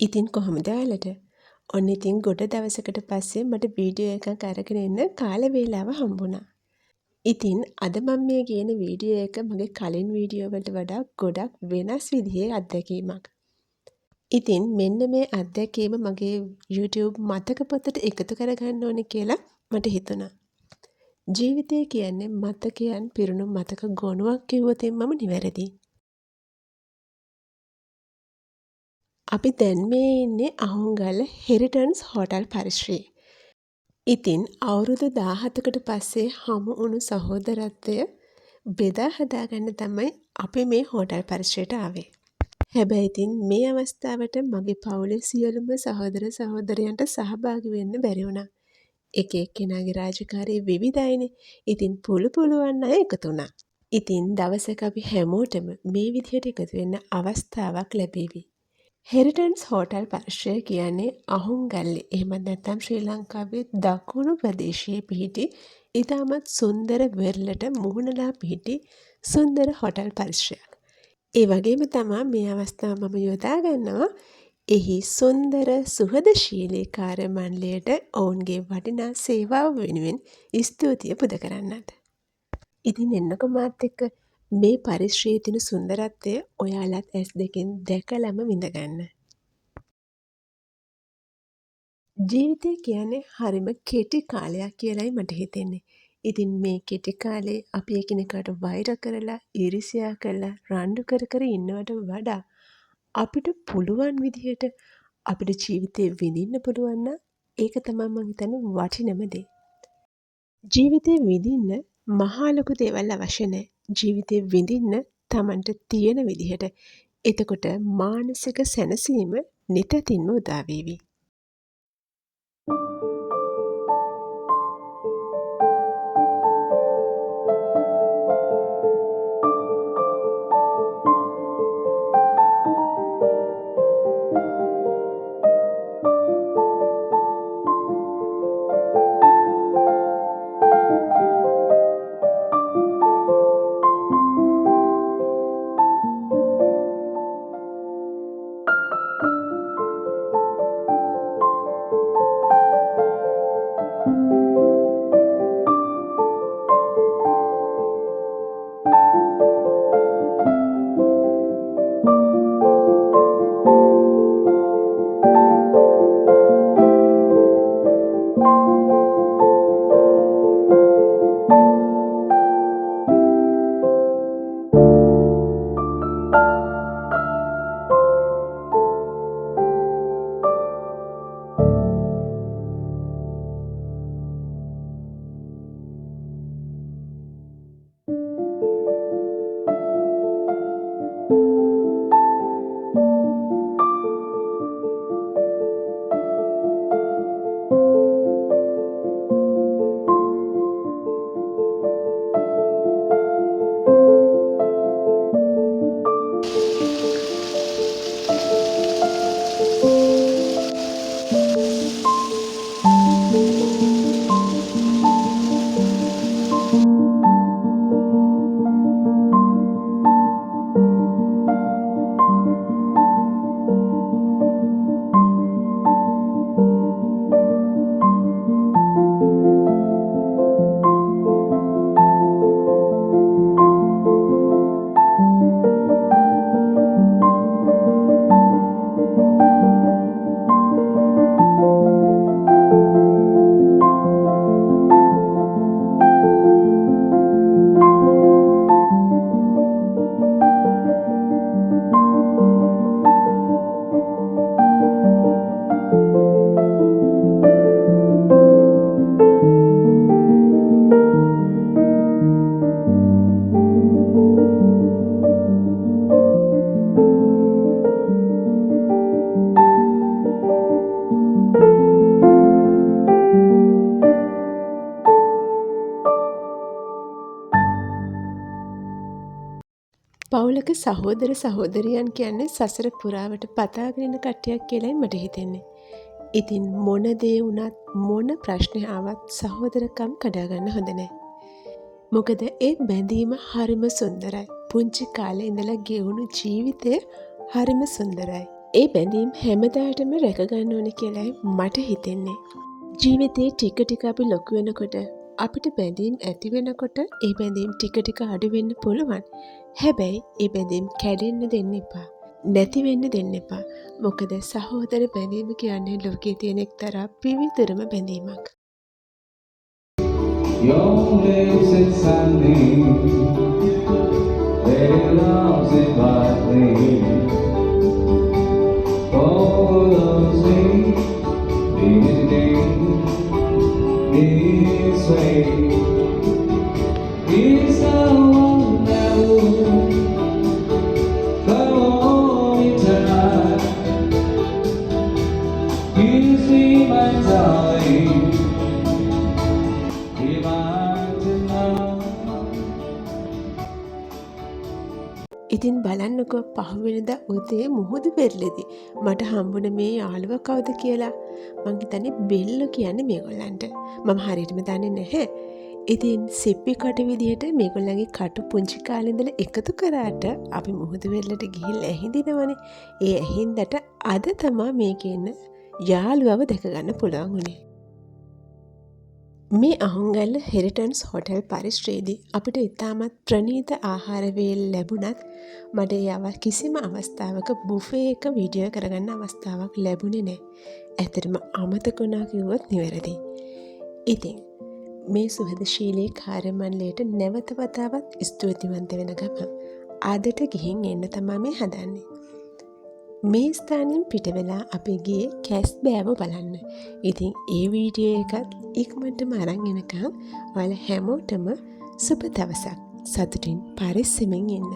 ඉතින් කොහොමද ඔයාලට? ඔන්න ඉතින් ගොඩ දවසකට පස්සේ මට වීඩියෝ එකක් අරගෙන එන්න කාල වේලාව හම්බුණා. ඉතින් අද මම මේ ගේන වීඩියෝ එක මගේ කලින් වීඩියෝ වලට වඩා ගොඩක් වෙනස් විදිහේ අත්දැකීමක්. ඉතින් මෙන්න මේ අත්දැකීම මගේ YouTube මතක පොතට එකතු කරගන්න ඕනේ කියලා මට හිතුණා. ජීවිතය කියන්නේ මතකයන් පිරුණු මතක ගොනුවක් කිව්වොත් මම නිවැරදියි. අපි දැන් මේ ඉන්නේ අහුන්ගල්ල හෙරිටන්ස් හෝටල් පරිශ්‍රයේ. ඉතින් අවුරුදු 17කට පස්සේ හමු වුණු සහෝදරත්වය බෙදා හදාගන්න තමයි අපි මේ හෝටල් පරිශ්‍රයට ආවේ. හැබැයි ඉතින් මේ අවස්ථාවට මගේ පවුලේ සියලුම සහෝදර සහෝදරයන්ට සහභාගී වෙන්න බැරි වුණා. එක එක්කෙනාගේ රාජකාරී විවිධයිනේ. ඉතින් පුළුවන් අය එකතු වුණා. ඉතින් දවසක අපි හැමෝටම මේ විදිහට එකතු වෙන්න අවස්ථාවක් ලැබේවි. හෙරිටන්ස් හෝටල් පරිශ්‍රය කියන්නේ අහුන්ගල්ලේ එහෙමත් නැත්නම් ශ්‍රී ලංකාවේ දකුණු ප්‍රදේශයේ පිහිටි ඉතාමත් සුන්දර වෙරළට මුහුණලා පිහිටි සුන්දර හෝටල් පරිශ්‍රයක්. ඒ වගේම තමා මේ අවස්ථාව මම යොදා ගන්නවා එහි සුන්දර සුහදශීලී කාර්ය මණ්ඩලයට ඔවුන්ගේ වටිනා සේවාව වෙනුවෙන් ස්තුතිය පුද කරන්නත්. ඉතින් එන්නකො මාත් එක්ක මේ පරිශ්‍රයේ තියෙන සුන්දරත්වය ඔයාලත් ඇස් දෙකෙන් දැකලම විඳගන්න. ජීවිතය කියන්නේ හරිම කෙටි කාලයක් කියලයි මට හිතෙන්නේ. ඉතින් මේ කෙටි කාලේ අපි එකිනෙකාට වෛර කරලා, ඊර්ෂ්‍යා කරලා, රණ්ඩු කර ඉන්නවට වඩා අපිට පුළුවන් විදිහට අපිට ජීවිතේ විඳින්න පුළුවන් නම් ඒක තමයි මම හිතන්නේ වටිනම දේ. ජීවිතේ විඳින්න මහා ලොකු දේවල් අවශ්‍ය නැහැ. ජීවිතේ විඳින්න Tamanට තියෙන විදිහට. එතකොට මානසික සැනසීම නිතැතින්ම උදා වේවි. පවුලක සහෝදර සහෝදරියන් කියන්නේ සසර පුරාවට පතාගෙන ඉන්න කට්ටියක් කියලායි මට හිතෙන්නේ. ඉතින් මොන දේ වුණත් මොන ප්‍රශ්න ආවත් සහෝදරකම් කඩා ගන්න හොඳ නැහැ. මොකද ඒ බැඳීම හරිම සුන්දරයි. පුංචි කාලේ ඉඳලා ගෙවුණු ජීවිතය හරිම සුන්දරයි. ඒ බැඳීම් හැමදාටම රැකගන්න ඕන කියලයි මට හිතෙන්නේ. ජීවිතේ ටික ටික අපි ලොකු වෙනකොට අපිට බැඳීම් ඇති වෙනකොට ඒ බැඳීම් ටික ටික අඩු වෙන්න පුළුවන්. හැබැයි ඒ බැඳීම් කැඩෙන්න දෙන්න එපා. නැති වෙන්න දෙන්න එපා. මොකද සහෝදර බැඳීම කියන්නේ ලෝකයේ තියෙන එක්තරා පිවිතුරුම බැඳීමක්. Your lips inside me, their love's invite me. Oh, loves me, visiting this way. It's the one that will come on in time. Gives me my darling. ඉතින් බලන්නකෝ පහුවෙනිදා උදේ මුහුදු පෙරළෙදි මට හම්බුන මේ යාළුවා කවුද කියලා. මං හිතන්නේ බෙල්ලෝ කියන්නේ මේගොල්ලන්ට. මම හරියටම දන්නේ නැහැ. ඉතින් සිප්පි කට විදිහට මේගොල්ලන්ගේ කටු පුංචි කාලේ ඉඳලා එකතු කරාට අපි මුහුදු වෙරළට ගිහිල්ලා ඇහිඳිනවනේ. ඒ ඇහින්දට අද තමයි මේකේ ඉන්න යාළුවව දැක ගන්න පුළුවන් වුණේ. මේ අහුන්ගල්ල හෙරිටන්ස් හොටෙල් පරිශ්‍රයේදී අපිට ඉතාමත් ප්‍රණීත ආහාර වේල් ලැබුණත් මට ඒ කිසිම අවස්ථාවක බුෆේ එක වීඩියෝ කරගන්න අවස්ථාවක් ලැබුණේ නැහැ. ඇත්තටම අමතක වුණා කිව්වොත් නිවැරදි. ඉතින් මේ සුහදශීලී කාර්යමණ්ඩලයට නැවත වතාවක් ස්තුතිවන්ත වෙන ගමන් අදට ගිහින් එන්න තමයි මේ හදන්නේ. මේ ස්ථානයෙන් පිට වෙලා අපි ගියේ කැස්බෑව බලන්න. ඉතින් ඒ වීඩියෝ එකත් ඉක්මනටම අරන් එනකම් ඔයාලා හැමෝටම සුබ දවසක්. සතුටින් පරිස්සමෙන් ඉන්න.